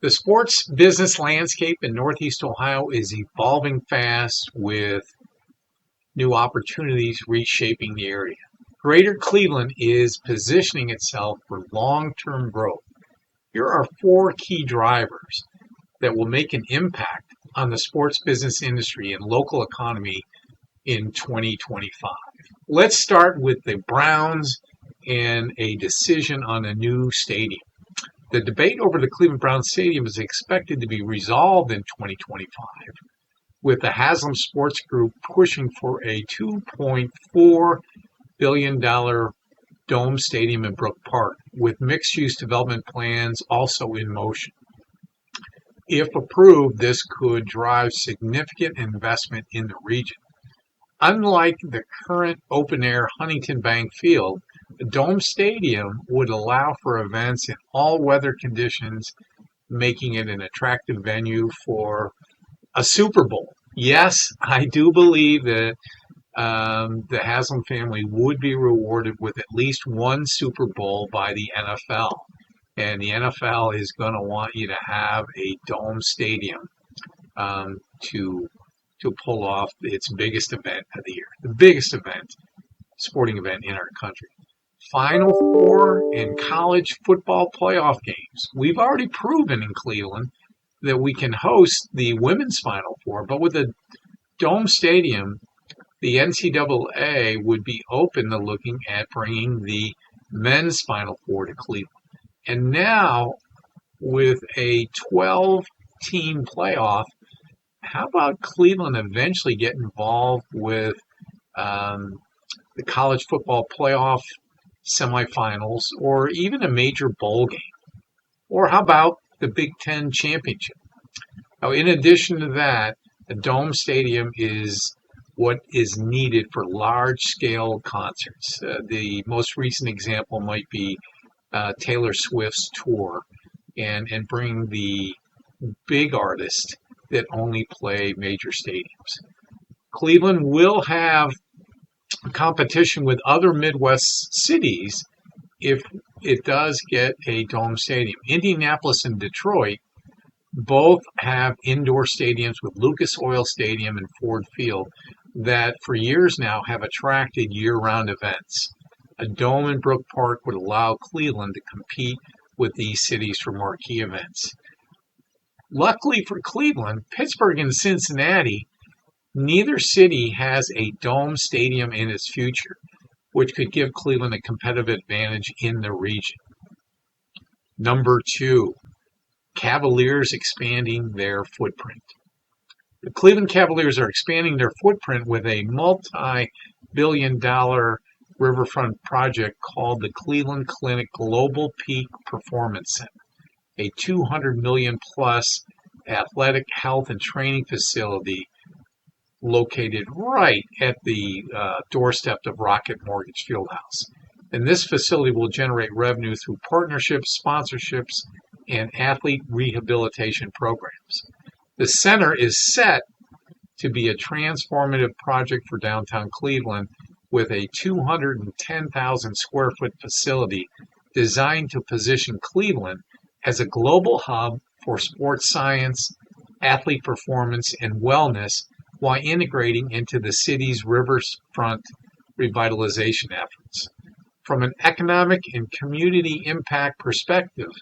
The sports business landscape in Northeast Ohio is evolving fast with new opportunities reshaping the area. Greater Cleveland is positioning itself for long-term growth. Here are four key drivers that will make an impact on the sports business industry and local economy in 2025. Let's start with the Browns and a decision on a new stadium. The debate over the Cleveland Browns Stadium is expected to be resolved in 2025, with the Haslam Sports Group pushing for a $2.4 billion dome stadium in Brook Park, with mixed-use development plans also in motion. If approved, this could drive significant investment in the region. Unlike the current open-air Huntington Bank Field, a dome stadium would allow for events in all weather conditions, making it an attractive venue for a Super Bowl. Yes, I do believe that the Haslam family would be rewarded with at least one Super Bowl by the NFL. And the NFL is going to want you to have a dome stadium to pull off its biggest event of the year, the biggest sporting event in our country. Final Four and college football playoff games. We've already proven in Cleveland that we can host the women's Final Four, but with a dome stadium, the NCAA would be open to looking at bringing the men's Final Four to Cleveland. And now, with a 12-team playoff, how about Cleveland eventually get involved with the college football playoff semifinals or even a major bowl game? Or how about the Big Ten championship? Now, in addition to that, a dome stadium is what is needed for large-scale concerts. The most recent example might be Taylor Swift's tour and bring the big artists that only play major stadiums. Cleveland will have competition with other Midwest cities if it does get a dome stadium. Indianapolis and Detroit both have indoor stadiums with Lucas Oil Stadium and Ford Field that for years now have attracted year-round events. A dome in Brook Park would allow Cleveland to compete with these cities for marquee events. Luckily for Cleveland, Pittsburgh and Cincinnati, neither city has a dome stadium in its future, which could give Cleveland a competitive advantage in the region. Number 2, Cavaliers expanding their footprint. The Cleveland Cavaliers are expanding their footprint with a multi-billion-dollar riverfront project called the Cleveland Clinic Global Peak Performance Center, a $200 million plus athletic health and training facility located right at the doorstep of Rocket Mortgage Fieldhouse. And this facility will generate revenue through partnerships, sponsorships, and athlete rehabilitation programs. The center is set to be a transformative project for downtown Cleveland with a 210,000 square foot facility designed to position Cleveland as a global hub for sports science, athlete performance, and wellness while integrating into the city's riverfront revitalization efforts. From an economic and community impact perspective,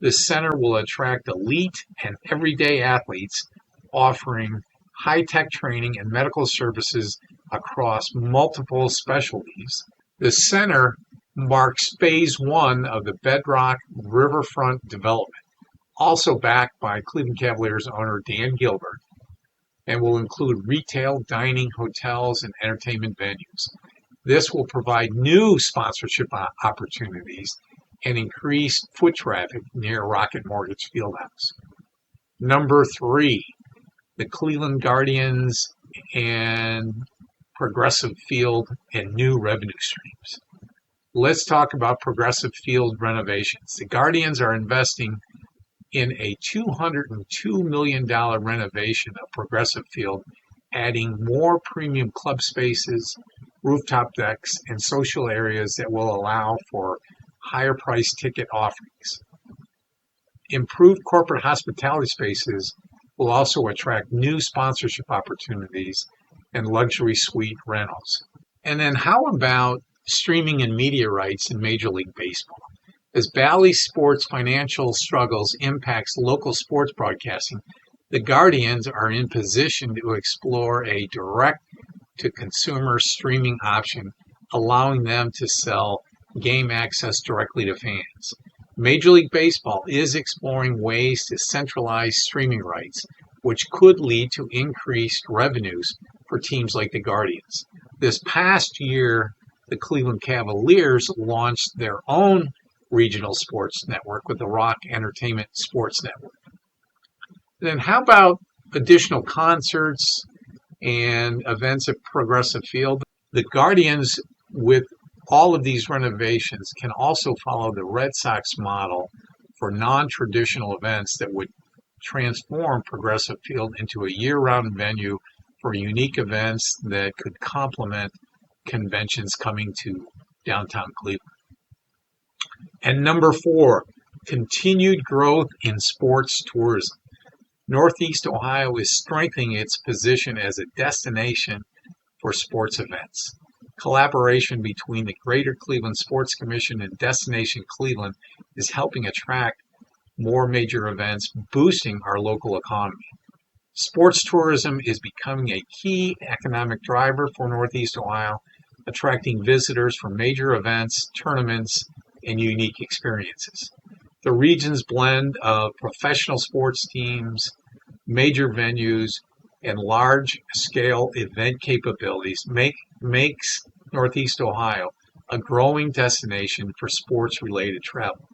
the center will attract elite and everyday athletes offering high-tech training and medical services across multiple specialties. The center marks phase 1 of the Bedrock Riverfront development, also backed by Cleveland Cavaliers owner Dan Gilbert, and will include retail, dining, hotels, and entertainment venues. This will provide new sponsorship opportunities and increased foot traffic near Rocket Mortgage Fieldhouse. Number 3, the Cleveland Guardians and Progressive Field and new revenue streams. Let's talk about Progressive Field renovations. The Guardians are investing in a $202 million renovation of Progressive Field, adding more premium club spaces, rooftop decks, and social areas that will allow for higher price ticket offerings. improved corporate hospitality spaces will also attract new sponsorship opportunities and luxury suite rentals. And then how about streaming and media rights in Major League Baseball? As Bally Sports' financial struggles impacts local sports broadcasting, the Guardians are in position to explore a direct-to-consumer streaming option, allowing them to sell game access directly to fans. Major League Baseball is exploring ways to centralize streaming rights, which could lead to increased revenues for teams like the Guardians. This past year, the Cleveland Cavaliers launched their own regional sports network with the Rock Entertainment Sports Network. Then how about additional concerts and events at Progressive Field? The Guardians, with all of these renovations, can also follow the Red Sox model for non-traditional events that would transform Progressive Field into a year-round venue for unique events that could complement conventions coming to downtown Cleveland. And number 4, continued growth in sports tourism. Northeast Ohio is strengthening its position as a destination for sports events. Collaboration between the Greater Cleveland Sports Commission and Destination Cleveland is helping attract more major events, boosting our local economy. Sports tourism is becoming a key economic driver for Northeast Ohio, attracting visitors for major events, tournaments, and unique experiences. The region's blend of professional sports teams, major venues, and large-scale event capabilities makes Northeast Ohio a growing destination for sports-related travel.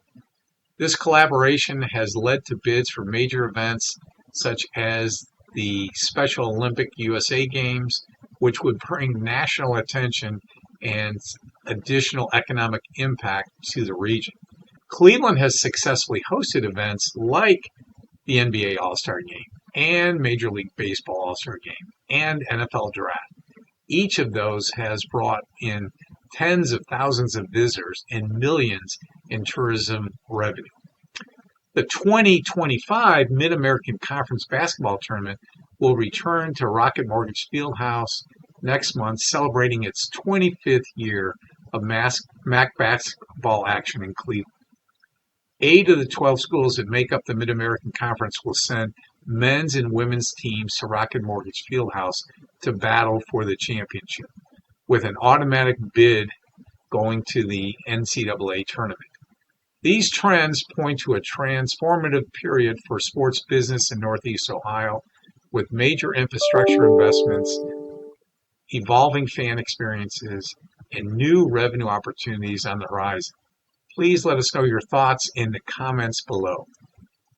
This collaboration has led to bids for major events such as the Special Olympic USA Games, which would bring national attention and additional economic impact to the region. Cleveland has successfully hosted events like the NBA All-Star Game and Major League Baseball All-Star Game and NFL Draft. Each of those has brought in tens of thousands of visitors and millions in tourism revenue. The 2025 Mid-American Conference Basketball Tournament will return to Rocket Mortgage Fieldhouse next month, celebrating its 25th year of MAC basketball action in Cleveland. 8 of the 12 schools that make up the Mid-American Conference will send men's and women's teams to Rocket Mortgage Fieldhouse to battle for the championship, with an automatic bid going to the NCAA tournament. These trends point to a transformative period for sports business in Northeast Ohio, with major infrastructure investments, evolving fan experiences, and new revenue opportunities on the horizon. Please let us know your thoughts in the comments below.